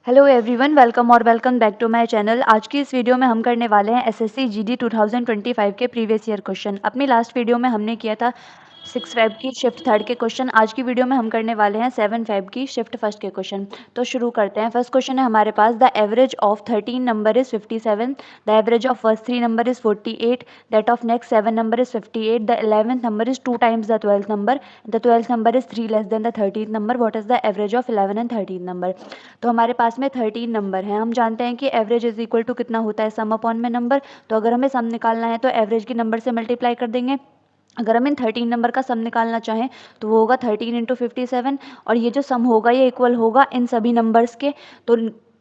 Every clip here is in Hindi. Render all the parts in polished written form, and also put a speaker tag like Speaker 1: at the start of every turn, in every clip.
Speaker 1: हेलो एवरीवन, वेलकम और welcome back to my channel. आज की इस वीडियो में हम करने वाले हैं एसएससी जीडी 2025 के प्रीवियस ईयर क्वेश्चन। अपनी लास्ट वीडियो में हमने किया था 6 फेब की शिफ्ट थर्ड के क्वेश्चन। आज की वीडियो में हम करने वाले हैं 7 फेब की शिफ्ट फर्स्ट के क्वेश्चन। तो शुरू करते हैं। फर्स्ट क्वेश्चन है हमारे पास, the average of 13 number is 57, the average of first 3 number is 48, that of next 7 number is 58, the 11th number is 2 times the 12th number, the 12th number is 3 less than the 13th number, what is the average of 11 and 13 number. तो हमारे पास में 13 नंबर हैं। हम जानते हैं कि एवरेज इज इक्वल टू कितना होता है, सम अपॉन में नंबर। तो अगर हमें सम निकालना है तो एवरेज की नंबर से मल्टीप्लाई कर देंगे। अगर हम इन 13 नंबर का सम निकालना चाहें तो वो होगा 13 इंटू 57, और ये जो सम होगा ये इक्वल होगा इन सभी नंबर्स के। तो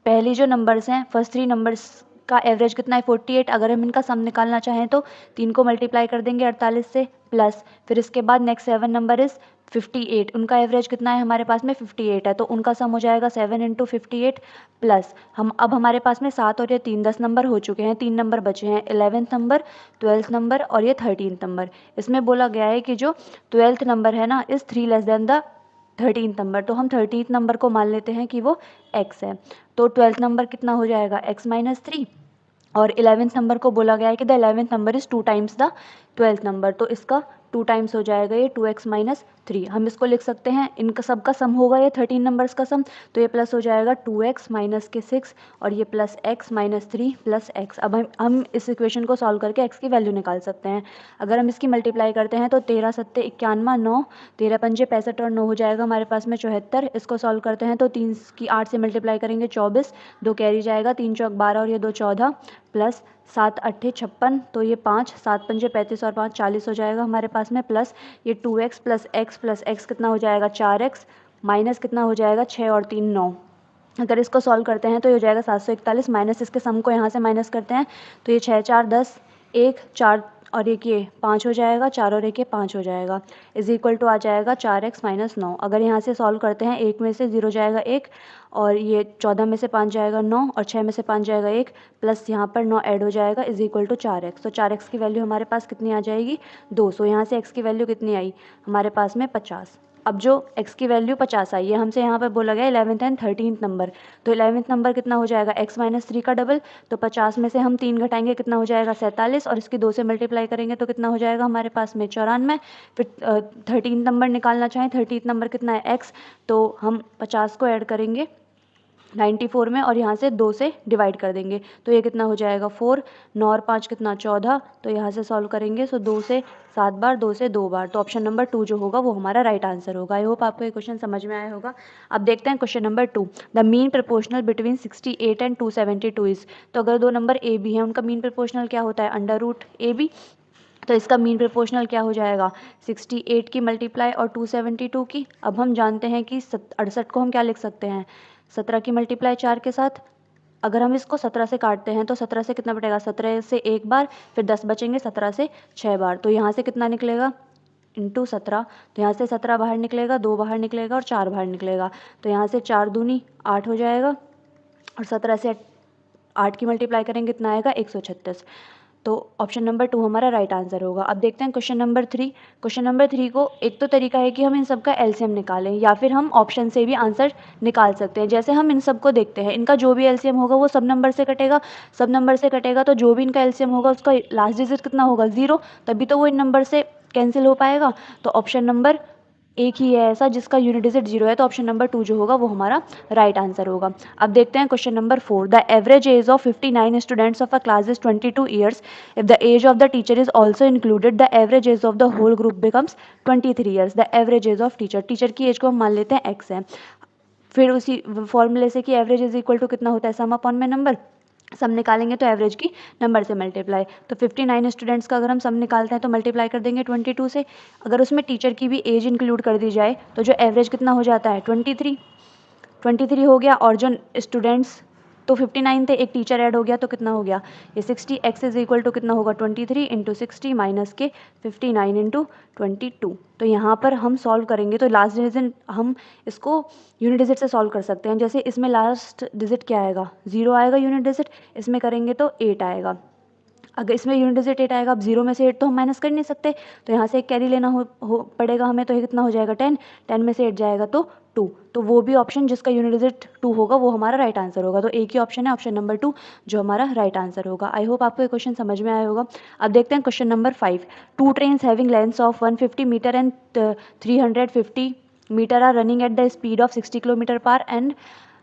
Speaker 1: पहली जो नंबर्स हैं, फर्स्ट 3 नंबर्स का एवरेज कितना है 48। अगर हम इनका सम निकालना चाहें तो 3 को मल्टीप्लाई कर देंगे 48 से, प्लस फिर इसके बाद नेक्स्ट 7 नंबर इज 58, उनका एवरेज कितना है हमारे पास में 58 है, तो उनका सम हो जाएगा 7 इंटू 58, प्लस हम अब हमारे पास में 7 और ये 3 10 नंबर हो चुके हैं, 3 नंबर बचे हैं, 11th नंबर, 12th नंबर और ये 13th नंबर। इसमें बोला गया है कि जो 12th नंबर है ना is 3 less than the 13th number, तो हम 13th नंबर को मान लेते हैं कि वो x है। तो 12th नंबर कितना हो जाएगा x माइनस 3, और 11th नंबर को बोला गया है कि the 11th number is 2 times the 12th number, तो इसका 2 टाइम्स हो जाएगा ये 2x माइनस 3। हम इसको लिख सकते हैं, इनका सबका सम होगा ये 13 नंबर्स का सम, तो ये प्लस हो जाएगा 2x माइनस के 6 और ये plus x minus 3 plus x। अब हम इस इक्वेशन को सॉल्व करके x की वैल्यू निकाल सकते हैं। अगर हम इसकी मल्टीप्लाई करते हैं तो 13 सत्ते 91, 9 13 पंजे 65 और 9 हो जाएगा हमारे पास में 74। इसको सॉल्व करते हैं तो 3 की 8 से मल्टीप्लाई करेंगे 24, 2 कैरी जाएगा, 3 चौक 12 और ये 2 14, प्लस 7 अट्ठे 56, तो ये 5 7 पंजे 35 और 5 40 हो जाएगा हमारे पास में, प्लस ये 2x प्लस x कितना हो जाएगा 4x, माइनस कितना हो जाएगा 6 और 3 9। अगर इसको सॉल्व करते हैं तो ये हो जाएगा 741, माइनस इसके सम को यहाँ से माइनस करते हैं तो ये 6 4 10, 1 4 और एक ये 5 हो जाएगा, 4 और एक ये 5 हो जाएगा, इज इक्वल टू आ जाएगा 4x माइनस 9। अगर यहाँ से सॉल्व करते हैं, 1 में से 0 जाएगा 1, और ये 14 में से 5 जाएगा 9, और 6 में से 5 जाएगा 1, प्लस यहाँ पर 9 ऐड हो जाएगा, इज इक्वल टू 4x। तो 4x की वैल्यू हमारे पास कितनी आ जाएगी 200। यहाँ से x की वैल्यू कितनी आई हमारे पास में 50। अब जो x की वैल्यू 50 आई है, हमसे यहाँ पर बोला गया 11th एंड 13th नंबर, तो 11th नंबर कितना हो जाएगा x माइनस 3 का डबल, तो 50 में से हम 3 घटाएंगे कितना हो जाएगा 47, और इसकी 2 से मल्टीप्लाई करेंगे तो कितना हो जाएगा हमारे पास में 94। फिर 13th नंबर निकालना चाहें, 13th नंबर कितना है x, तो हम 50 को ऐड करेंगे 94 में और यहाँ से 2 से डिवाइड कर देंगे, तो ये कितना हो जाएगा 4, 9 और 5 कितना 14, तो यहाँ से सॉल्व करेंगे सो 2 से 7 बार, 2 से 2 बार, तो ऑप्शन नंबर 2 जो होगा वो हमारा राइट आंसर होगा। आई होप आपको ये क्वेश्चन समझ में आया होगा। अब देखते हैं question number 2, the mean proportional between 68 and 272 is. तो अगर दो नंबर ए बी हैं, उनका मीन प्रपोर्शनल क्या होता है अंडर रूट ए बी, तो इसका मीन प्रोपोर्शनल क्या हो जाएगा 68 की मल्टीप्लाई और 272 की। अब हम जानते हैं कि 68 को हम क्या लिख सकते हैं 17 की मल्टीप्लाई 4 के साथ। अगर हम इसको 17 से काटते हैं तो 17 से कितना बटेगा 17 से एक बार, फिर 10 बचेंगे 17 से 6 बार, तो यहाँ से कितना निकलेगा इंटू 17, तो यहाँ से 17 बाहर निकलेगा, 2 बाहर निकलेगा और 4 बाहर निकलेगा, तो यहाँ से 4 दूनी 8 हो जाएगा, और 17 से 8 की मल्टीप्लाई करेंगे कितना आएगा 136। तो ऑप्शन नंबर 2 हमारा राइट आंसर होगा। अब देखते हैं क्वेश्चन नंबर 3। क्वेश्चन नंबर 3 को एक तो तरीका है कि हम इन सब का एलसीएम निकालें, या फिर हम ऑप्शन से भी आंसर निकाल सकते हैं। जैसे हम इन सब को देखते हैं, इनका जो भी एलसीएम होगा वो सब नंबर से कटेगा, सब नंबर से कटेगा तो जो भी इनका एलसीएम होगा उसका लास्ट डिजिट कितना होगा 0, तभी तो वो इन नंबर से कैंसिल हो पाएगा। तो ऑप्शन नंबर एक ही है ऐसा जिसका यूनिट डिजिट 0 है, तो ऑप्शन नंबर 2 जो होगा वो हमारा राइट आंसर होगा। अब देखते हैं question number 4, the average age of 59 students of a class is 22 years, if the age of the teacher is also included the average age of the whole group becomes 23 years. The average age of teacher, teacher की एज को हम मान लेते हैं x है। फिर उसी फॉर्मूले से कि एवरेज इज इक्वल टू कितना होता है सम अपॉन में नंबर, सम निकालेंगे तो एवरेज की नंबर से मल्टीप्लाई, तो 59 स्टूडेंट्स का अगर हम सम निकालते हैं तो मल्टीप्लाई कर देंगे 22 से। अगर उसमें टीचर की भी एज इंक्लूड कर दी जाए तो जो एवरेज कितना हो जाता है 23 हो गया, और जो स्टूडेंट्स तो 59 थे, एक टीचर ऐड हो गया तो कितना हो गया ये 60, x इज इक्वल टू कितना होगा 23 इंटू 60 माइनस के 59 इंटू 22। तो यहाँ पर हम सॉल्व करेंगे तो लास्ट डिजिट हम इसको यूनिट डिजिट से सॉल्व कर सकते हैं। जैसे इसमें लास्ट डिजिट क्या आएगा 0 आएगा यूनिट डिजिट, इसमें करेंगे तो 8 आएगा। अगर इसमें यूनिट डिजिट 8 आएगा, अब 0 में से 8 तो हम माइनस कर नहीं सकते, तो यहाँ से एक कैरी लेना हो पड़ेगा हमें, तो ये कितना हो जाएगा 10, 10 में से 8 जाएगा तो 2, तो वो भी ऑप्शन जिसका यूनिट डिजिट 2 होगा वो हमारा राइट आंसर होगा। तो एक ही ऑप्शन है, ऑप्शन नंबर 2, जो हमारा राइट आंसर होगा। आई होप आपको ये क्वेश्चन समझ में आया होगा। अब देखते हैं question number 5। 2 trains having lengths of 150 metre and 350 metre are running at the speed of 60 kilometre per and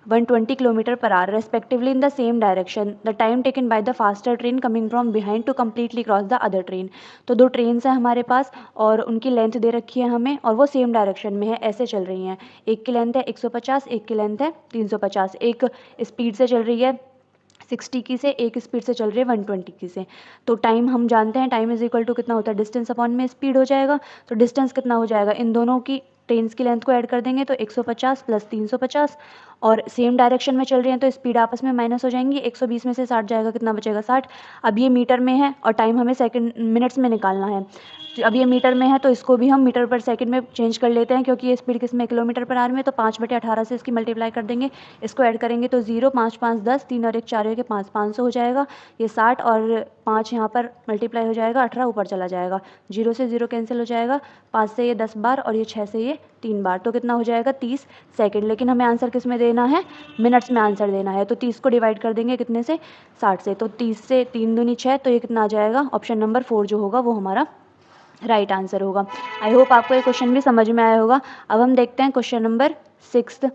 Speaker 1: 120 kilometre per hour respectively in the same direction. The time taken by the faster train coming from behind to completely cross the other train. तो दो ट्रेन्स हैं हमारे पास और उनकी लेंथ दे रखी है हमें और वो सेम डायरेक्शन में है, ऐसे चल रही हैं। एक की लेंथ है 150, एक की लेंथ है 350। एक स्पीड से चल रही है 60 की से, एक स्पीड से चल रही है 120 की से। तो टाइम हम जानते हैं, टाइम इज इक्वल टू कितना होता है, डिस्टेंस अपॉन में स्पीड हो जाएगा। तो डिस्टेंस कितना हो जाएगा, इन दोनों की ट्रेन्स की लेंथ को ऐड कर देंगे तो 150 प्लस 350, और सेम डायरेक्शन में चल रही हैं तो स्पीड आपस में माइनस हो जाएंगी। 120 में से 60 जाएगा, कितना बचेगा 60। अब ये मीटर में है और टाइम हमें सेकंड मिनट्स में निकालना है। तो अब ये मीटर में है तो इसको भी हम मीटर पर सेकंड में चेंज कर लेते हैं, क्योंकि ये स्पीड किस में, किलोमीटर पर आवर में। तो 5/18 से इसकी मल्टीप्लाई कर देंगे, इसको ऐड करेंगे तो 0, 5 5 10, 3 और 1 4 के 5, 500 हो जाएगा। ये 60 और 5 यहाँ पर मल्टीप्लाई हो जाएगा, 18 ऊपर चला जाएगा, 0 से 0 कैंसिल हो जाएगा, 5 से ये 10 बार और ये 6 से ये 3 बार। तो कितना हो जाएगा 30 सेकंड। लेकिन हमें आंसर किस में देना है, मिनट्स में आंसर देना है। तो 30 को डिवाइड कर देंगे कितने से, 60 से। तो 30 से 3 दूनी 6, तो ये कितना आ जाएगा, ऑप्शन नंबर 4 जो होगा वो हमारा राइट आंसर होगा। आई होप आपको ये क्वेश्चन भी समझ में आया होगा। अब हम देखते हैं क्वेश्चन नंबर 6।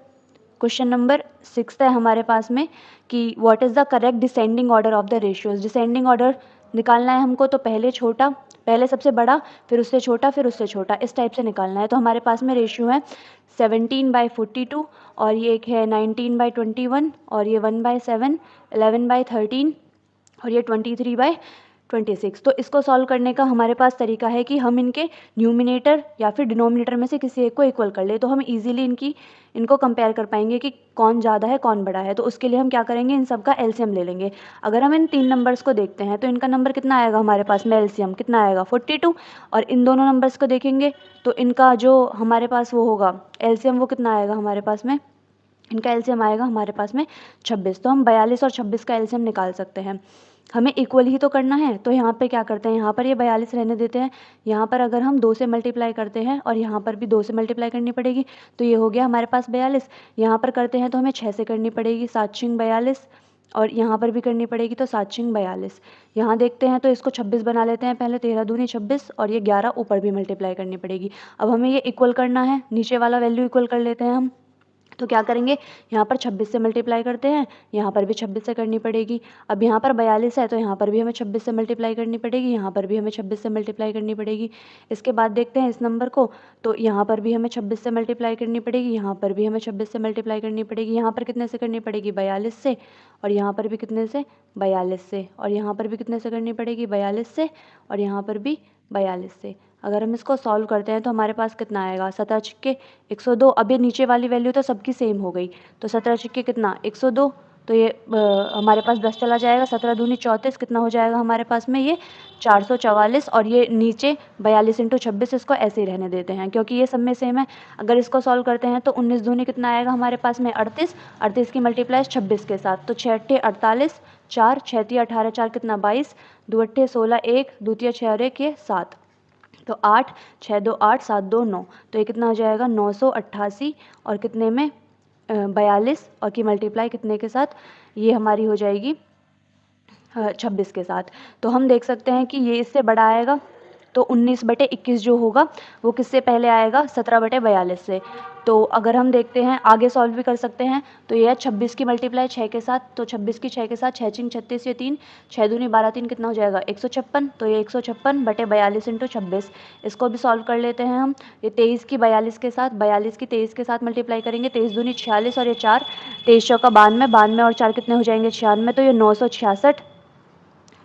Speaker 1: क्वेश्चन नंबर 6 है हमारे पास में कि what is the correct descending order of the ratios. Descending order निकालना है हमको, तो पहले छोटा, पहले सबसे बड़ा, फिर उससे छोटा, फिर उससे छोटा, इस टाइप से निकालना है। तो हमारे पास में रेशियो है 17/42 और ये एक है 19/21 और ये 1/7, 11/13 और ये 23/26। तो इसको सॉल्व करने का हमारे पास तरीका है कि हम इनके न्यूमिनेटर या फिर डिनोमिनेटर में से किसी एक को इक्वल कर ले, तो हम इजीली इनको कंपेयर कर पाएंगे कि कौन ज़्यादा है कौन बड़ा है। तो उसके लिए हम क्या करेंगे, इन सब का एलसीएम ले लेंगे। अगर हम इन 3 नंबर्स को देखते हैं तो इनका नंबर कितना आएगा हमारे पास में, एलसीएम कितना आएगा 42। और इन दोनों नंबर्स को देखेंगे तो इनका जो हमारे पास वो होगा एलसीएम, वो कितना आएगा हमारे पास में, इनका एलसीएम आएगा हमारे पास में 26। तो हम 42 और 26 का एलसीएम निकाल सकते हैं। हमें इक्वल ही तो करना है, तो यहाँ पे क्या करते हैं, यहाँ पर ये 42 रहने देते हैं। यहाँ पर अगर हम 2 से मल्टीप्लाई करते हैं और यहाँ पर भी 2 से मल्टीप्लाई करनी पड़ेगी, तो ये हो गया हमारे पास 42। यहाँ पर करते हैं तो हमें 6 से करनी पड़ेगी, 7 6 42, और यहाँ पर भी करनी पड़ेगी तो 7 6 42। यहाँ देखते हैं तो इसको 26 बना लेते हैं पहले, 13 दूनी 26 और ये 11 ऊपर भी मल्टीप्लाई करनी पड़ेगी। अब हमें ये इक्वल करना है, नीचे वाला वैल्यू इक्वल कर लेते हैं हम। तो क्या करेंगे, यहाँ पर 26 से मल्टीप्लाई करते हैं, यहाँ पर भी 26 से करनी पड़ेगी। अब यहाँ पर 42 है तो यहाँ पर भी हमें 26 से मल्टीप्लाई करनी पड़ेगी, यहाँ पर भी हमें 26 से मल्टीप्लाई करनी पड़ेगी। इसके बाद देखते हैं इस नंबर को, तो यहाँ पर भी हमें 26 से मल्टीप्लाई करनी पड़ेगी, यहाँ पर भी हमें 26 से मल्टीप्लाई करनी पड़ेगी। यहाँ पर कितने से करनी पड़ेगी, 42 से, और यहाँ पर भी कितने से, 42 से, और यहाँ पर भी कितने से करनी पड़ेगी, 42 से, और यहाँ पर भी 42 से। अगर हम इसको सॉल्व करते हैं तो हमारे पास कितना आएगा, 17 छिक्के 102। अब ये नीचे वाली वैल्यू तो सबकी सेम हो गई, तो 17 छिक्के कितना 102, तो ये हमारे पास 10 चला जाएगा, 17 दूनी 34, कितना हो जाएगा हमारे पास में ये 444। और ये नीचे 42 × 26, इसको ऐसे ही रहने देते हैं क्योंकि ये सब में सेम है। अगर इसको सॉल्व करते हैं तो 19 दूनी कितना आएगा हमारे पास में 38, 38 की मल्टीप्लाई 26 के साथ, तो 6 8 48, 4 6 3 18, 4 कितना 22, 2 8 16, 1 2 3 6 और 1 ये 7, तो 8 6 2 8 7 2 9, तो ये कितना हो जाएगा 988, और कितने में 42, और की मल्टीप्लाई कितने के साथ, ये हमारी हो जाएगी 26 के साथ। तो हम देख सकते हैं कि ये इससे बड़ा आएगा, तो 19/21 जो होगा वो किससे पहले आएगा, 17/42 से। तो अगर हम देखते हैं आगे सॉल्व भी कर सकते हैं, तो ये है 26 की मल्टीप्लाई 6 के साथ, तो 26 की 6 के साथ 6 6 36, ये 3 6 दूनी 12 3 कितना हो जाएगा 156, तो ये 156/42 × 26। इसको भी सॉल्व कर लेते हैं हम। ये 23 की 42 के साथ, 42 की 23 के साथ मल्टीप्लाई करेंगे, 23 दूनी 46 और ये 4 23 चौका 92, 92 और 4 कितने हो जाएंगे 96, तो ये 966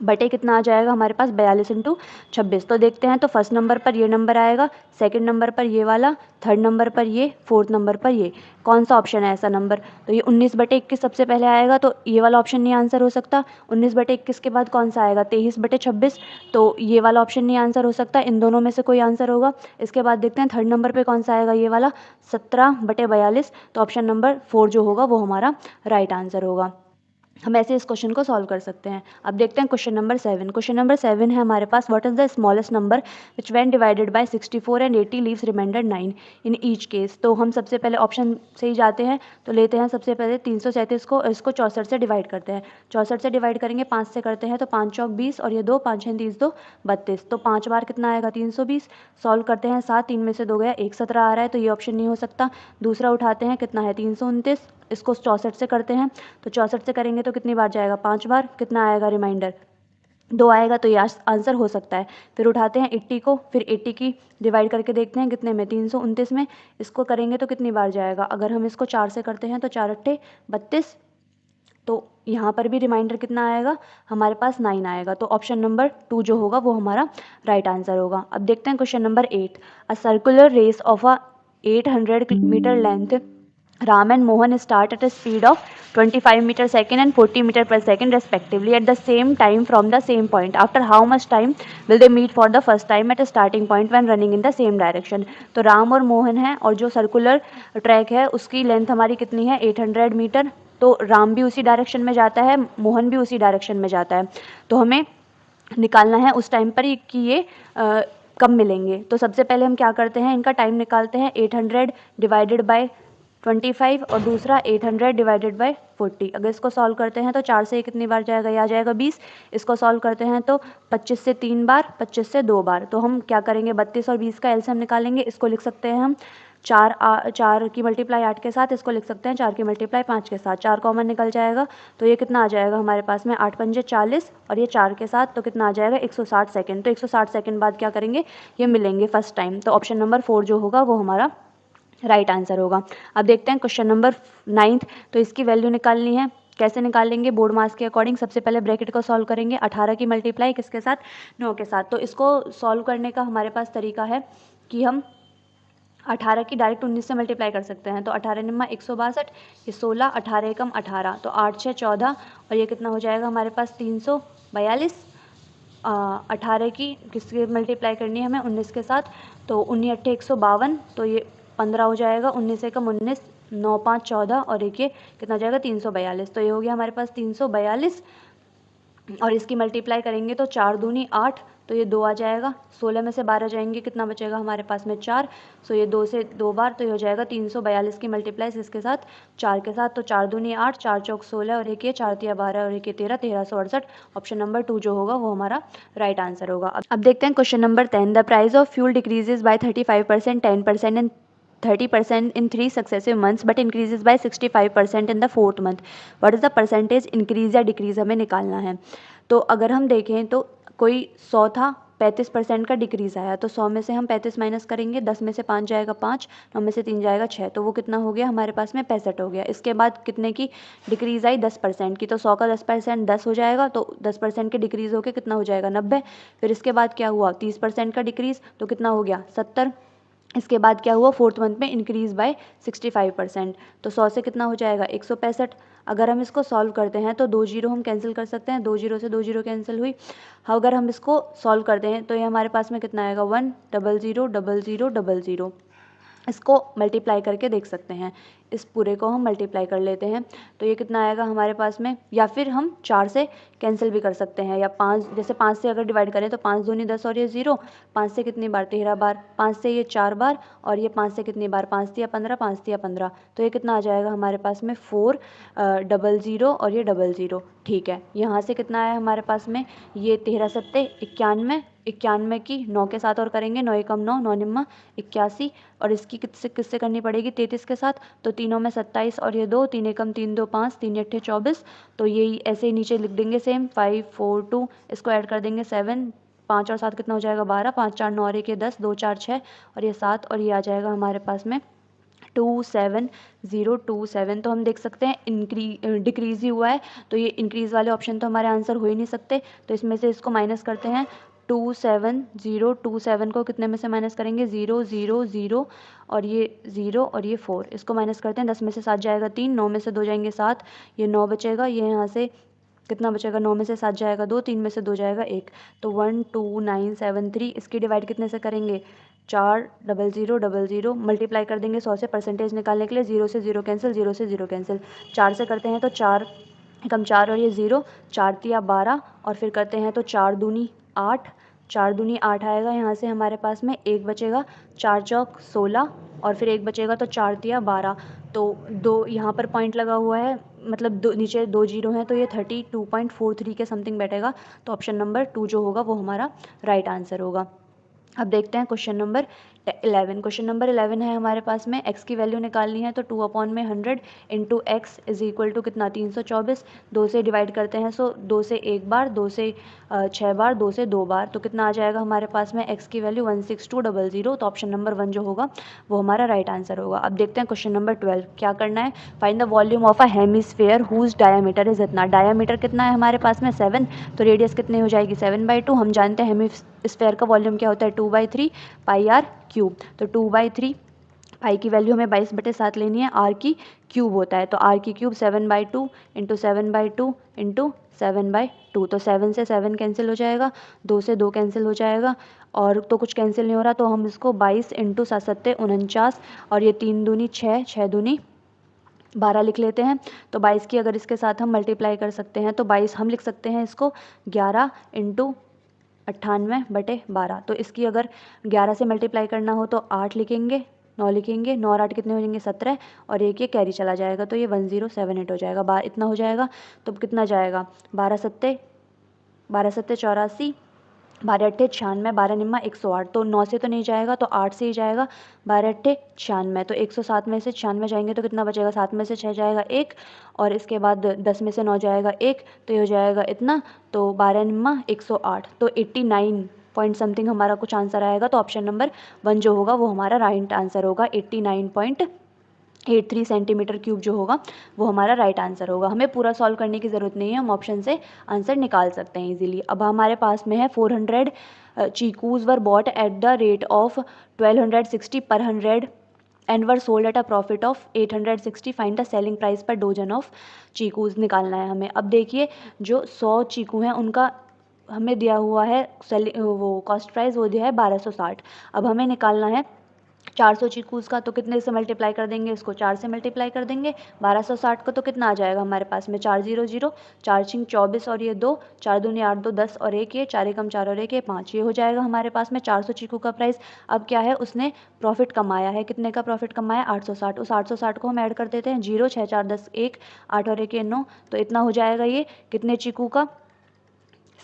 Speaker 1: बटे कितना आ जाएगा हमारे पास 42 × 26। तो देखते हैं, तो फर्स्ट नंबर पर ये नंबर आएगा, सेकंड नंबर पर ये वाला, थर्ड नंबर पर ये, फोर्थ नंबर पर ये। कौन सा ऑप्शन है ऐसा नंबर, तो ये 19/21 सबसे पहले आएगा, तो ये वाला ऑप्शन नहीं आंसर हो सकता। 19/21 के बाद कौन सा आएगा 23/26, तो ये वाला ऑप्शन नहीं आंसर हो सकता। इन दोनों में से कोई आंसर होगा। इसके बाद देखते हैं थर्ड नंबर पर कौन सा आएगा, ये वाला 17/42, तो ऑप्शन नंबर 4 जो होगा वो हमारा राइट आंसर होगा। हम ऐसे इस क्वेश्चन को सॉल्व कर सकते हैं। अब देखते हैं क्वेश्चन नंबर 7। क्वेश्चन नंबर 7 है हमारे पास, what is the smallest number which when divided by 64 and 80 leaves remainder 9 in each case. तो हम सबसे पहले ऑप्शन से ही जाते हैं, तो लेते हैं सबसे पहले 337 को, इसको 64 से डिवाइड करते हैं। 64 से डिवाइड करेंगे, 5 से करते हैं, तो 5 चौक 20 और ये 2, 5 छः 30 2 32, तो 5 बार कितना आएगा 320। सॉल्व करते हैं, 7 3 में से 2 गया, 1 17 आ रहा है, तो ये ऑप्शन नहीं हो सकता। दूसरा उठाते हैं, कितना है 329, इसको 64 से करते हैं, तो 64 से करेंगे तो कितनी बार जाएगा 5 बार, कितना आएगा रिमाइंडर 2 आएगा, तो ये आंसर हो सकता है। फिर उठाते हैं 80 को, फिर 80 की डिवाइड करके देखते हैं कितने में 329 में, इसको करेंगे तो कितनी बार जाएगा, अगर हम इसको 4 से करते हैं तो 4 अट्ठे 32, तो यहाँ पर भी रिमाइंडर कितना आएगा हमारे पास 9 आएगा, तो ऑप्शन नंबर 2 जो होगा वो हमारा राइट आंसर होगा। अब देखते हैं question number 8। A circular race of a 800 meter length, Ram and Mohan start at a speed of 25 meter second and 40 meter per second respectively at the same time from the same point. After how much time will they meet for the first time at a starting point when running in the same direction? तो राम और मोहन है, और जो सर्कुलर ट्रैक है उसकी लेंथ हमारी कितनी है 800 मीटर, तो राम भी उसी डायरेक्शन में जाता है, मोहन भी उसी डायरेक्शन में जाता है, तो हमें निकालना है उस टाइम पर कि ये कब मिलेंगे। तो सबसे पहले हम क्या करते हैं, इनका टाइम निकालते हैं, 800 डिवाइडेड बाय 25 और दूसरा 800 डिवाइडेड बाय 40। अगर इसको सॉल्व करते हैं तो 4 से कितनी बार जाएगा, ये आ जाएगा 20। इसको सॉल्व करते हैं तो 25 से 3 बार, 25 से 2 बार, तो हम क्या करेंगे 32 और 20 का एलसीएम निकालेंगे। इसको लिख सकते हैं हम 4 की मल्टीप्लाई 8 के साथ, इसको लिख सकते हैं 4 की मल्टीप्लाई 5 के साथ, 4 कॉमन निकल जाएगा, तो ये कितना आ जाएगा हमारे पास में 8 पंजे 40 और ये 4 के साथ, तो कितना आ जाएगा 160 सेकेंड। तो 160 सेकेंड बाद क्या करेंगे, ये मिलेंगे फर्स्ट टाइम, तो ऑप्शन नंबर 4 जो होगा वो हमारा राइट आंसर होगा। अब देखते हैं क्वेश्चन नंबर 9। तो इसकी वैल्यू निकालनी है, कैसे निकालेंगे, बोर्ड मास के अकॉर्डिंग। सबसे पहले ब्रैकेट को सॉल्व करेंगे, 18 की मल्टीप्लाई किसके साथ 9 के साथ। तो इसको सॉल्व करने का हमारे पास तरीका है कि हम 18 की डायरेक्ट 19 से मल्टीप्लाई कर सकते हैं, तो 18 निम्मा 162, ये 16, 18 एकम 18, तो 8 6 14 और ये कितना हो जाएगा हमारे पास 342। 18 की किसके मल्टीप्लाई करनी है हमें 19 के साथ, तो 19 अट्ठे 152, तो ये 15 हो जाएगा, 19 एकम 19, 9 5 14 और एक ये कितना हो जाएगा 342, तो ये हो गया हमारे पास 342। और इसकी मल्टीप्लाई करेंगे तो 4 दूनी 8, तो ये 2 आ जाएगा, 16 में से 12 जाएंगे, कितना बचेगा हमारे पास में 4, सो ये 2 से 2 बार, तो ये हो जाएगा 342 की मल्टीप्लाई इसके साथ 4 के साथ, तो 4 दूनी 8, 4 चौक 16 और एक ये 4 तिया 12 और एक ये 13, 1368। ऑप्शन नंबर 2 जो होगा वो हमारा राइट आंसर होगा। अब देखते हैं question number 10। The price of fuel decreases bye 35%, 10% and 30% in 3 successive months but increases by 65% in the 4th month. What is the percentage increase या decrease हमें निकालना है। तो अगर हम देखें तो कोई 100 था, 35% का डिक्रीज आया, तो 100 में से हम 35 माइनस करेंगे, 10 में से 5 जाएगा 5, 9 में से 3 जाएगा 6, तो वो कितना हो गया हमारे पास में 65 हो गया। इसके बाद कितने की डिक्रीज आई 10% की, तो 100 का 10% 10 हो जाएगा, तो 10% के डिक्रीज होकर कितना हो जाएगा 90। फिर इसके बाद क्या हुआ 30% का डिक्रीज, तो कितना हो गया 70। इसके बाद क्या हुआ 4th मंथ में इंक्रीज बाय 65%, तो 100 से कितना हो जाएगा 165। अगर हम इसको सॉल्व करते हैं तो 2 जीरो हम कैंसिल कर सकते हैं, 2 जीरो से 2 जीरो कैंसिल हुई। अगर हम इसको सॉल्व करते हैं तो ये हमारे पास में कितना आएगा 1 0 0 0 0 0 0। इसको मल्टीप्लाई करके देख सकते हैं, इस पूरे को हम मल्टीप्लाई कर लेते हैं, तो ये कितना आएगा हमारे पास में, या फिर हम 4 से कैंसिल भी कर सकते हैं, या 5, जैसे 5 से अगर डिवाइड करें तो 5 दूनी 10 और ये 0, 5 से कितनी बार 13 बार, 5 से ये 4 बार और ये 5 से कितनी बार 5 तिया 15, 5 तिया 15, तो ये कितना आ जाएगा हमारे पास में 4 0 0 और ये 0 0। ठीक है, यहाँ से कितना आया हमारे पास में, ये 13 सत्ते 91, 91 की 9 के साथ और करेंगे, 9 एकम 9, 9 निम्मा 81, और इसकी किससे करनी पड़ेगी 33 के साथ, तो तीनों में 27 और ये 2, 3 एकम 3 2 5, 3 अट्ठे 24, तो यही ऐसे ही नीचे लिख देंगे सेम 5 4 2, इसको ऐड कर देंगे 7, 5 और 7 कितना हो जाएगा 12, 5 4 9 और 1 10, 2 4 6 और ये 7, और ये आ जाएगा हमारे पास में 27027। तो हम देख सकते हैं डिक्रीज ही हुआ है, तो ये इंक्रीज वाले ऑप्शन तो हमारे आंसर हो ही नहीं सकते, तो इसमें से इसको माइनस करते हैं। 27027 को कितने में से माइनस करेंगे 0 0 0 और ये 0 और ये 4, इसको माइनस करते हैं, 10 में से 7 जाएगा 3, 9 में से 2 जाएंगे 7, ये 9 बचेगा, ये यहाँ से कितना बचेगा 9 में से 7 जाएगा 2, 3 में से 2 जाएगा 1, तो 12973। इसकी डिवाइड कितने से करेंगे 4 0 0 0 0 मल्टीप्लाई कर देंगे 100 से, परसेंटेज निकालने के लिए 0 से 0 कैंसिल, 0 से 0 कैंसिल, 4 से करते हैं तो 4 एकम 4 और ये 0, 4 तिया 12 और फिर करते हैं तो 4 दूनी 8, 4 दूनी 8 आएगा। यहाँ से हमारे पास में 1 बचेगा, 4 चौक 16 और फिर 1 बचेगा तो 4 तिया 12। तो 2 यहाँ पर पॉइंट लगा हुआ है, मतलब दो नीचे 2 जीरो हैं, तो ये 32.43 के समथिंग बैठेगा। तो ऑप्शन नंबर 2 जो होगा वो हमारा राइट आंसर होगा। अब देखते हैं क्वेश्चन नंबर 11। क्वेश्चन नंबर 11 है हमारे पास में, x की वैल्यू निकालनी है। तो 2/100 into x is equal to कितना 324। 2 से डिवाइड करते हैं, सो 2 से 1 बार, 2 से 6 बार, 2 से 2 बार, तो कितना आ जाएगा हमारे पास में x की वैल्यू 16200। तो ऑप्शन नंबर 1 जो होगा वो हमारा राइट आंसर होगा। अब देखते हैं क्वेश्चन नंबर 12 क्या करना है। Find the volume of a hemisphere whose diameter is इतना। डायामीटर कितना है हमारे पास में 7, तो रेडियस कितनी हो जाएगी 7/2। हम जानते हैं हेमिस्फेयर का वॉल्यूम क्या होता है 2/3 पाई आर क्यूब। तो 2/3 पाई की वैल्यू हमें 22/7 लेनी है, आर की क्यूब होता है, तो आर की क्यूब 7/2 इंटू 7/2 इंटू 7/2। तो 7 से 7 कैंसिल हो जाएगा, 2 से 2 कैंसिल हो जाएगा, और तो कुछ कैंसिल नहीं हो रहा, तो हम इसको 22 इंटू 7 सत्ते 49 और ये 3 दूनी 6, 6 दूनी 12 लिख लेते हैं। तो 22 की अगर इसके साथ हम मल्टीप्लाई कर सकते हैं तो 22 हम लिख सकते हैं इसको 11 इंटू 98/12। तो इसकी अगर 11 से मल्टीप्लाई करना हो तो 8 लिखेंगे, 9 लिखेंगे, 9 और 8 कितने हो जाएंगे 17, और एक ये कैरी चला जाएगा, तो ये 1078 हो जाएगा। इतना हो जाएगा, तो कितना जाएगा 12 सत्ते 84, 12 अट्ठे 96, 12 निम्मा 108। तो 9 से तो नहीं जाएगा, तो 8 से ही जाएगा, 12 अट्ठे 96। तो 107 में से 96 जाएंगे तो कितना बचेगा, 7 में से 6 जाएगा 1, और इसके बाद 10 में से 9 जाएगा 1, तो ये हो जाएगा इतना। तो 12 निम्मा 108, तो 89 पॉइंट समथिंग हमारा कुछ आंसर आएगा। तो ऑप्शन नंबर 1 जो होगा वो हमारा राइट आंसर होगा। 89.83 सेंटीमीटर क्यूब जो होगा वो हमारा राइट आंसर होगा। हमें पूरा सॉल्व करने की ज़रूरत नहीं है, हम ऑप्शन से आंसर निकाल सकते हैं इजीली। अब हमारे पास में है 400 chikoos were bought at the rate of 1260 per 100 and were sold at a profit of 860। Find the selling price per dozen of chikoos निकालना है हमें। अब देखिए, जो 100 चीकू हैं उनका हमें दिया हुआ है वो कॉस्ट प्राइस वो दिया है 1260। अब हमें निकालना है 400 चीकूज का, तो कितने से मल्टीप्लाई कर देंगे, इसको 4 से मल्टीप्लाई कर देंगे 1260 को, तो कितना आ जाएगा हमारे पास में 400, 4 छिंग 24 और ये 2, 4 दूनी 8, 2 10 और 1 ये 4 एकम 4 और 1 ये 5, ये हो जाएगा हमारे पास में 400 चीकू का प्राइस। अब क्या है, उसने प्रॉफिट कमाया है, कितने का प्रॉफिट कमाया 860। उस 860 को हम ऐड कर देते हैं, 0 6 4 10 1, 8 और 1 ये 9, तो इतना हो जाएगा ये कितने चीकू का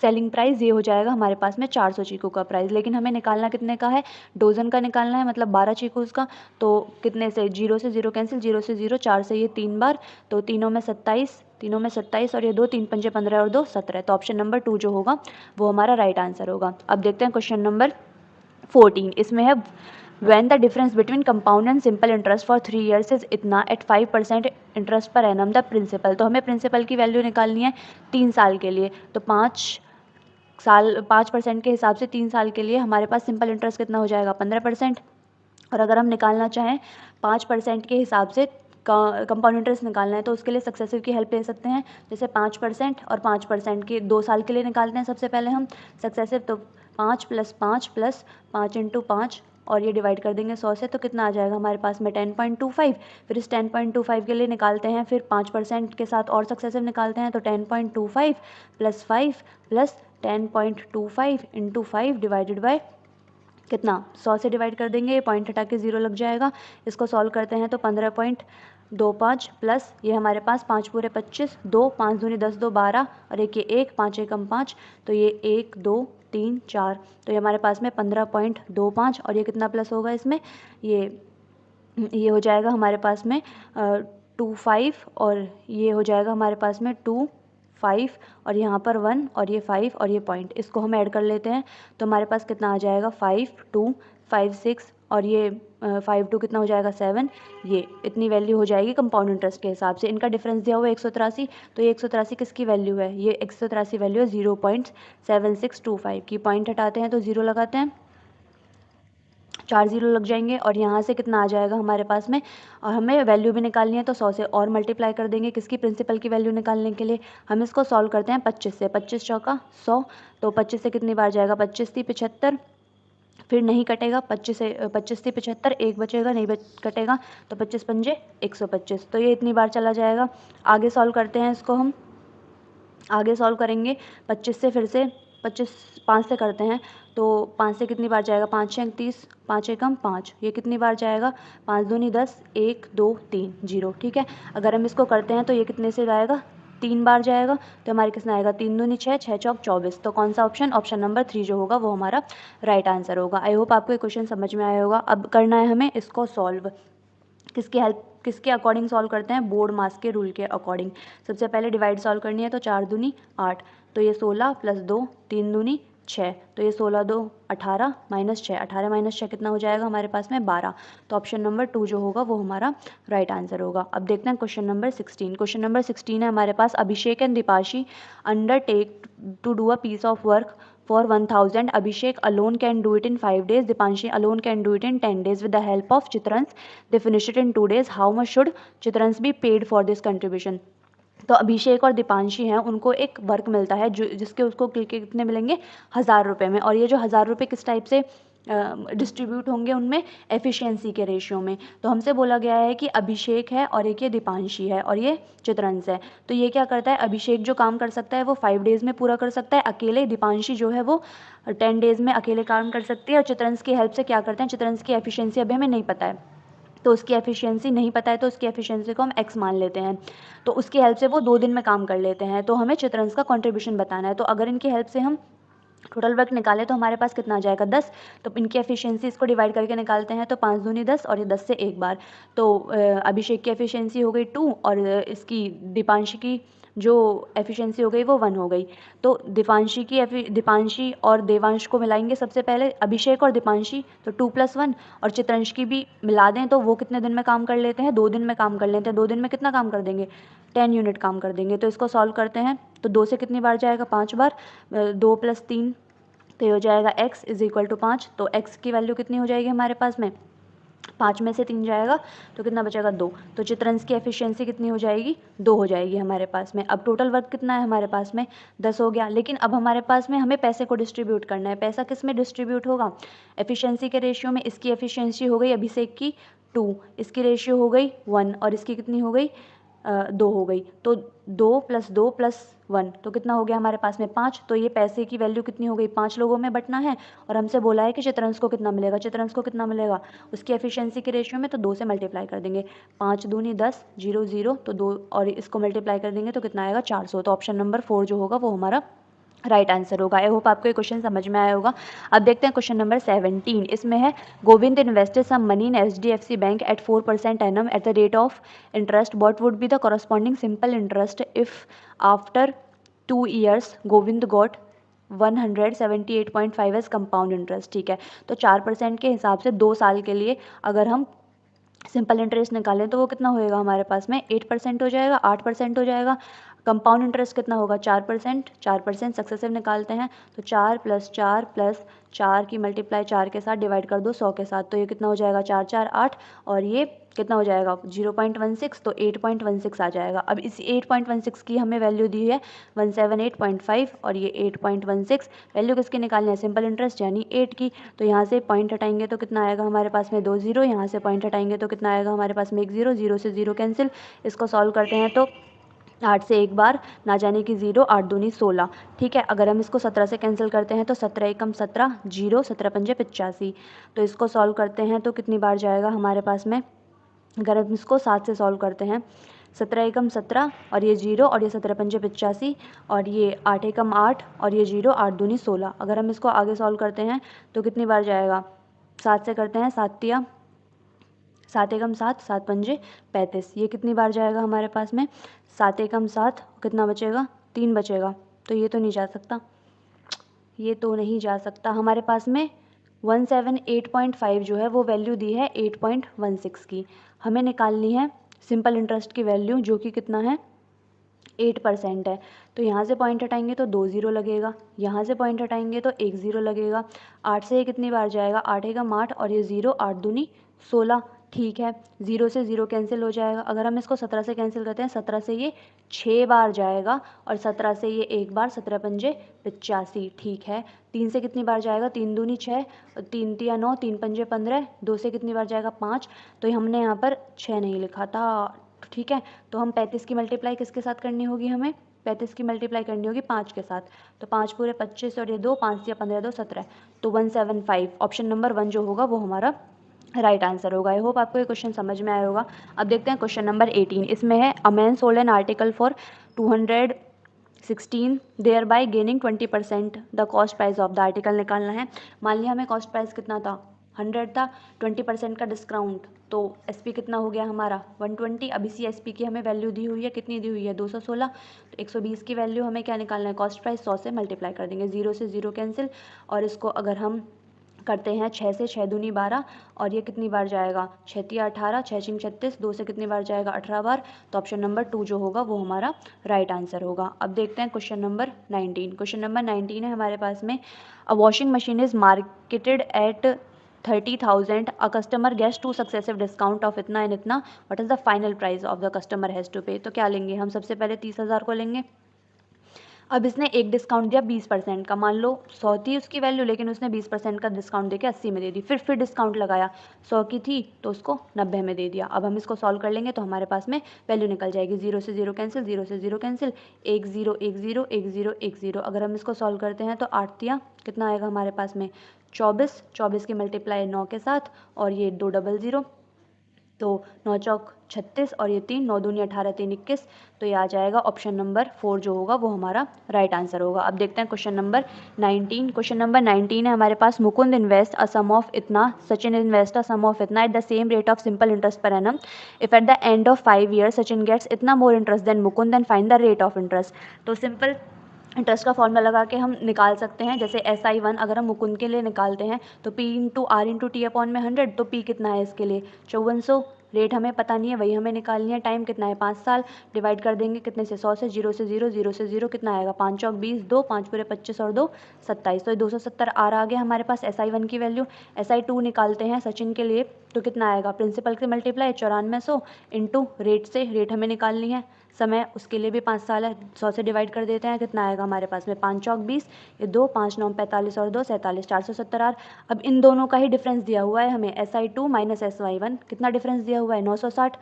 Speaker 1: सेलिंग प्राइस, ये हो जाएगा हमारे पास में 400 चीकू का प्राइस। लेकिन हमें निकालना कितने का है, डोजन का निकालना है, मतलब 12 चीकूज का। तो कितने से 0 से 0 कैंसिल, 0 से 0, 4 से ये 3 बार, तो तीनों में 27 और ये 2 3 पंजे 15 और 2 17। तो ऑप्शन नंबर 2 जो होगा वो हमारा राइट आंसर होगा। अब देखते हैं क्वेश्चन नंबर 14। इसमें है when the difference between compound and simple interest for 3 years is इतना at 5% इंटरेस्ट पर एनम द प्रिंसिपल। तो हमें प्रिंसिपल की वैल्यू निकालनी है 3 साल के लिए। तो 5% के हिसाब से 3 साल के लिए हमारे पास सिंपल इंटरेस्ट कितना हो जाएगा 15%। और अगर हम निकालना चाहें 5% के हिसाब से कंपाउंड इंटरेस्ट निकालना है, तो उसके लिए सक्सेसिव की हेल्प ले सकते हैं। जैसे 5% और 5% के 2 साल के लिए निकालते हैं सबसे पहले हम सक्सेसिव। तो 5 + 5 + 5 × 5 और ये डिवाइड कर देंगे 100 से, तो कितना आ जाएगा हमारे पास में 10.25। फिर इस 10.25 के लिए निकालते हैं, फिर 5% के साथ और सक्सेसिव निकालते हैं, तो 10.25 + 5 + 10.25 × 5 डिवाइडेड बाय कितना 100 से डिवाइड कर देंगे, ये पॉइंट हटा के 0 लग जाएगा। इसको सॉल्व करते हैं तो 15.25 प्लस ये हमारे पास 5 पूरे 25, 2 5 दूनी 10, 2 12 और एक ये 1 5 एकम 5, तो ये 1 2 3 4, तो ये हमारे पास में 15.25 और ये कितना प्लस होगा इसमें, ये हो जाएगा हमारे पास में 25 और ये हो जाएगा हमारे पास में 2 5 और यहाँ पर 1 और ये 5 और ये पॉइंट, इसको हम ऐड कर लेते हैं। तो हमारे पास कितना आ जाएगा 5 2 5 6 और ये 5 2 कितना हो जाएगा 7, ये इतनी वैल्यू हो जाएगी कंपाउंड इंटरेस्ट के हिसाब से। इनका डिफरेंस दिया हुआ है 183, तो ये 183 किसकी वैल्यू है, ये 183 वैल्यू है 0.7625 की। पॉइंट हटाते हैं तो 0 लगाते हैं, 4 0 लग जाएंगे और यहाँ से कितना आ जाएगा हमारे पास में, और हमें वैल्यू भी निकालनी है तो 100 से और मल्टीप्लाई कर देंगे किसकी, प्रिंसिपल की वैल्यू निकालने के लिए। हम इसको सॉल्व करते हैं 25 से, 25 चौका 100, तो 25 से कितनी बार जाएगा, 25 थी 75, फिर नहीं कटेगा, 25 से 25 थी 75, एक बचेगा नहीं कटेगा, तो 25 पंजे 125, तो ये इतनी बार चला जाएगा। आगे सॉल्व करते हैं इसको हम, आगे सॉल्व करेंगे 25 से, फिर से 25 5 से करते हैं तो 5 से कितनी बार जाएगा, 5 छः 30, 5 एकम 5, ये कितनी बार जाएगा, 5 दूनी 10, 1 2 3 0। ठीक है, अगर हम इसको करते हैं तो ये कितने से जाएगा, 3 बार जाएगा, तो हमारे कितना आएगा, 3 दूनी 6, 6 चौक 24। तो कौन सा ऑप्शन, ऑप्शन नंबर 3 जो होगा वो हमारा राइट आंसर होगा। आई होप आपको ये क्वेश्चन समझ में आया होगा। अब करना है हमें इसको सॉल्व, किसके अकॉर्डिंग सॉल्व करते हैं, बोर्ड मास के रूल के अकॉर्डिंग। सबसे पहले डिवाइड सॉल्व करनी है, तो 4 दूनी 8, तो ये 16 प्लस 2, 3 दूनी 6, तो ये 16 2 18 माइनस 6, 18 माइनस 6 कितना हो जाएगा हमारे पास में 12। तो ऑप्शन नंबर 2 जो होगा वो हमारा राइट आंसर होगा। अब देखते हैं क्वेश्चन नंबर 16। क्वेश्चन नंबर 16 है हमारे पास, Abhishek and Deepashi undertake to do a piece of work for 1000. Abhishek alone can do it in 5 days. Dipanshi alone can do it in 10 days with the help of Chitrans. They finish it in 2 days. How much should Chitrans be paid for this contribution? तो अभिषेक और दीपांशी हैं, उनको एक वर्क मिलता है जो जिसके उसको कितने मिलेंगे, 1000 रुपये में। और ये जो 1000 रुपये किस टाइप से डिस्ट्रीब्यूट होंगे, उनमें एफिशिएंसी के रेशियो में। तो हमसे बोला गया है कि अभिषेक है और एक ये दीपांशी है और ये चित्रंश है। तो ये क्या करता है, अभिषेक जो काम कर सकता है वो 5 डेज़ में पूरा कर सकता है अकेले, दीपांशी जो है वो 10 डेज़ में अकेले काम कर सकती है। और चित्रंश की हेल्प से क्या करते हैं, चित्रंश की एफिशिएंसी अभी हमें नहीं पता है, तो उसकी एफिशिएंसी नहीं पता है, तो उसकी एफिशिएंसी को हम x मान लेते हैं। तो उसकी हेल्प से वो 2 दिन में काम कर लेते हैं। तो हमें चित्रंश का कंट्रीब्यूशन बताना है। तो अगर इनकी हेल्प से हम टोटल वर्क निकालें तो हमारे पास कितना आ जाएगा, 10। तो इनकी एफिशिएंसी इसको डिवाइड करके निकालते हैं, तो 5 दूनी 10 और ये 10 से एक बार। तो अभिषेक की एफिशिएंसी हो गई 2 और इसकी दीपांशी की जो एफिशिएंसी हो गई वो 1 हो गई। तो दीपांशी और देवांश को मिलाएंगे सबसे पहले, अभिषेक और दीपांशी, तो 2 + 1, और चित्रंश की भी मिला दें तो वो कितने दिन में काम कर लेते हैं, 2 दिन में काम कर लेते हैं। 2 दिन में कितना काम कर देंगे, 10 यूनिट काम कर देंगे। तो इसको सॉल्व करते हैं तो 2 से कितनी बार जाएगा, 5 बार, 2 + 3 तो ये हो जाएगा x = 5। तो x की वैल्यू कितनी हो जाएगी हमारे पास में, 5 में से 3 जाएगा तो कितना बचेगा, 2। तो चित्रंश की एफिशिएंसी कितनी हो जाएगी, 2 हो जाएगी हमारे पास में। अब टोटल वर्क कितना है हमारे पास में, 10 हो गया। लेकिन अब हमारे पास में हमें पैसे को डिस्ट्रीब्यूट करना है। पैसा किस में डिस्ट्रीब्यूट होगा, एफिशिएंसी के रेशियो में। इसकी एफिशिएंसी हो गई अभिषेक की 2, इसकी रेशियो हो गई 1 और इसकी कितनी हो गई, 2 हो गई। तो 2 + 2 + 1 तो कितना हो गया हमारे पास में, 5। तो ये पैसे की वैल्यू कितनी हो गई, 5 लोगों में बंटना है। और हमसे बोला है कि चित्रंश को कितना मिलेगा, चित्रंश को कितना मिलेगा उसकी एफिशिएंसी के रेशियो में, तो 2 से मल्टीप्लाई कर देंगे। 5 दूनी 10, 0 0 तो 2 और इसको मल्टीप्लाई कर देंगे तो कितना आएगा, 400। तो ऑप्शन नंबर 4 जो होगा वो हमारा राइट आंसर होगा। आई होप आपको ये क्वेश्चन समझ में आया होगा। अब देखते हैं क्वेश्चन नंबर 17। इसमें है, Govind invested some money in HDFC bank at 4% annum at the rate of interest, what would be the corresponding simple interest if after 2 years Govind got 178.5 as compound interest. ठीक है, तो 4% के हिसाब से 2 साल के लिए अगर हम सिंपल इंटरेस्ट निकालें तो वो कितना होएगा हमारे पास में, 8% हो जाएगा, 8% हो जाएगा। कंपाउंड इंटरेस्ट कितना होगा, 4%, 4% सक्सेसिव निकालते हैं तो 4 + 4 + 4 की मल्टीप्लाई 4 के साथ डिवाइड कर दो 100 के साथ, तो ये कितना हो जाएगा, 4 4 8 और ये कितना हो जाएगा 0.16, तो 8.16 आ जाएगा। अब इस 8.16 की हमें वैल्यू दी है 178.5 और ये 8.16 वैल्यू किसकी निकालनी है, सिंपल इंटरेस्ट यानी 8 की। तो यहाँ से पॉइंट हटाएंगे तो कितना आएगा हमारे पास में 2 0, यहाँ से पॉइंट हटाएंगे तो कितना आएगा हमारे पास में 1 0, 0 से 0 कैंसिल। इसको सॉल्व करते हैं तो 8 से एक बार ना जाने की 0, 8 दूनी 16। ठीक है, अगर हम इसको 17 से कैंसिल करते हैं तो 17 एकम 17, 0 17 पंजे 85। तो इसको सॉल्व करते हैं तो कितनी बार जाएगा हमारे पास में, अगर हम इसको 7 से सॉल्व करते हैं, 17 एकम 17 और ये 0 और ये 17 पंजे 85 और ये 8 एकम 8 और ये 0, 8 दूनी 16। अगर हम इसको आगे सॉल्व करते हैं तो कितनी बार जाएगा, 7 से करते हैं, 7 तिया 7 एकम 7, 7 पंजे 35। ये कितनी बार जाएगा हमारे पास में, 7 एकम 7 कितना बचेगा, 3 बचेगा। तो ये तो नहीं जा सकता, ये तो नहीं जा सकता। हमारे पास में 178.5 जो है वो वैल्यू दी है 8.16 की। हमें निकालनी है सिंपल इंटरेस्ट की वैल्यू जो कि कितना है, 8% है। तो यहाँ से पॉइंट हटाएंगे तो 2 0 लगेगा, यहाँ से पॉइंट हटाएंगे तो 1 0 लगेगा। 8 से ये कितनी बार जाएगा, 8 एकम 8 और ये 0, 8 दूनी 16। ठीक है, 0 से 0 कैंसिल हो जाएगा। अगर हम इसको 17 से कैंसिल करते हैं, 17 से ये 6 बार जाएगा और 17 से ये एक बार, 17 पंजे 85। ठीक है, 3 से कितनी बार जाएगा, 3 दूनी 6, 3 तिया 9, 3 पंजे 15, 2 से कितनी बार जाएगा, 5। तो हमने यहाँ पर 6 नहीं लिखा था। ठीक है, तो हम 35 की मल्टीप्लाई किसके साथ करनी होगी हमें, 35 की मल्टीप्लाई करनी होगी 5 के साथ, तो 5 पूरे 25 और ये 2, 5 या 15 2 17, तो 175 ऑप्शन नंबर 1 जो होगा वो हमारा राइट आंसर होगा। आई होप आपको ये क्वेश्चन समझ में आया होगा। अब देखते हैं क्वेश्चन नंबर 18। इसमें है a man sold an article for 216 thereby gaining 20%, the cost price of the article निकालना है। मान लिया हमें कॉस्ट प्राइस कितना था, 100 था, 20% का डिस्काउंट, तो एसपी कितना हो गया हमारा 120। अब इसी एसपी की हमें वैल्यू दी हुई है, कितनी दी हुई है 216, तो 120 की वैल्यू हमें क्या निकालना है, कॉस्ट प्राइस 100 से मल्टीप्लाई कर देंगे, 0 से 0 कैंसिल, और इसको अगर हम करते हैं 6 से 6 दूनी 12, और ये कितनी बार जाएगा 6 तिया 18, 6 छिंग 36, 2 से कितनी बार जाएगा 18 बार, तो ऑप्शन नंबर 2 जो होगा वो हमारा राइट आंसर होगा। अब देखते हैं क्वेश्चन नंबर 19। क्वेश्चन नंबर 19 है हमारे पास में, a washing machine is marketed at 30,000, a customer gets 2 successive discount of इतना एंड इतना, what is the final price of the customer has to pay. तो क्या लेंगे हम, सबसे पहले 30,000 को लेंगे। अब इसने एक डिस्काउंट दिया 20% का, मान लो 100 थी उसकी वैल्यू, लेकिन उसने 20% का डिस्काउंट देके 80 में दे दी, फिर डिस्काउंट लगाया, 100 की थी तो उसको 90 में दे दिया। अब हम इसको सॉल्व कर लेंगे तो हमारे पास में वैल्यू निकल जाएगी, 0 से 0 कैंसिल, 0 से 0 कैंसिल, 1 0 1 0 1 0 1 0। अगर हम इसको सॉल्व करते हैं तो 8 तिया कितना आएगा हमारे पास में 24, 24 की मल्टीप्लाई 9 के साथ, और ये 2 डबल 0, तो 9 चौक 36 और ये 3, 9 दूनी 18, 3 21, तो ये आ जाएगा ऑप्शन नंबर 4 जो होगा वो हमारा राइट आंसर होगा। अब देखते हैं क्वेश्चन नंबर 19। क्वेश्चन नंबर 19 है हमारे पास, Mukund invest a sum of इतना, Sachin invest a sum of इतना at the same rate of simple interest पर annum, if at the end of 5 years Sachin gets इतना more interest than Mukund, then find the rate of interest. तो सिंपल इंटरेस्ट का फॉर्मूला लगा के हम निकाल सकते हैं, जैसे SI1 अगर हम मुकुंद के लिए निकालते हैं तो P into R into T upon में 100, तो P कितना है इसके लिए 5400, रेट हमें पता नहीं है वही हमें निकालनी है, टाइम कितना है 5 साल, डिवाइड कर देंगे कितने से 100 से, 0 से 0, 0 से 0 कितना आएगा 5 चौक 20, 2 5 पूरे 25 और 2 27, तो 270 आर आ गया हमारे पास SI1 की वैल्यू। SI2 निकालते हैं सचिन के लिए तो कितना आएगा, प्रिंसिपल से मल्टीप्लाई 9400 इंटू रेट से, रेट हमें निकालनी है, समय उसके लिए भी 5 साल है, 100 से डिवाइड कर देते हैं, कितना आएगा हमारे पास में 5 चौक 20, ये 2 5 9 45 और 2 47, 470 आर। अब इन दोनों का ही डिफरेंस दिया हुआ है हमें, SI2 माइनस SI1 कितना डिफरेंस दिया हुआ है 960,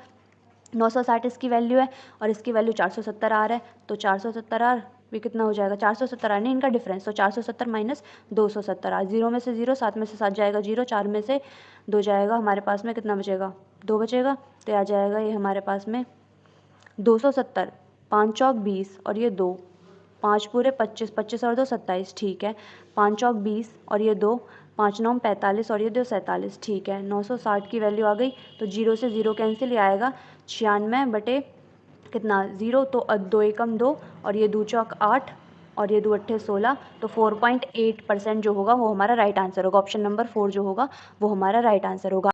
Speaker 1: 960 इसकी वैल्यू है और इसकी वैल्यू 470 आर है, तो 470 आर भी कितना हो जाएगा 470 आर नहीं इनका डिफरेंस, तो 470 माइनस 270 आर, 0 में से 0, 7 में से 7 जाएगा 0, 4 में से 2 जाएगा, हमारे पास में कितना बचेगा 2 बचेगा, तो आ जाएगा ये हमारे पास में 270, 5 चौक 20 और ये 2, 5 पूरे 25, 25 और 2 27, ठीक है, 5 चौक 20 और ये 2, 5 9 45 और ये 2 47, ठीक है, 960 की वैल्यू आ गई, तो 0 से 0 कैंसिल, ये आएगा 96 बटे कितना 0, तो 2 एकम 2 और ये 2 चौक 8 और ये 2 अट्ठे 16, तो 4.8% जो होगा वो हमारा राइट आंसर होगा, ऑप्शन नंबर 4 जो होगा वो हमारा राइट आंसर होगा।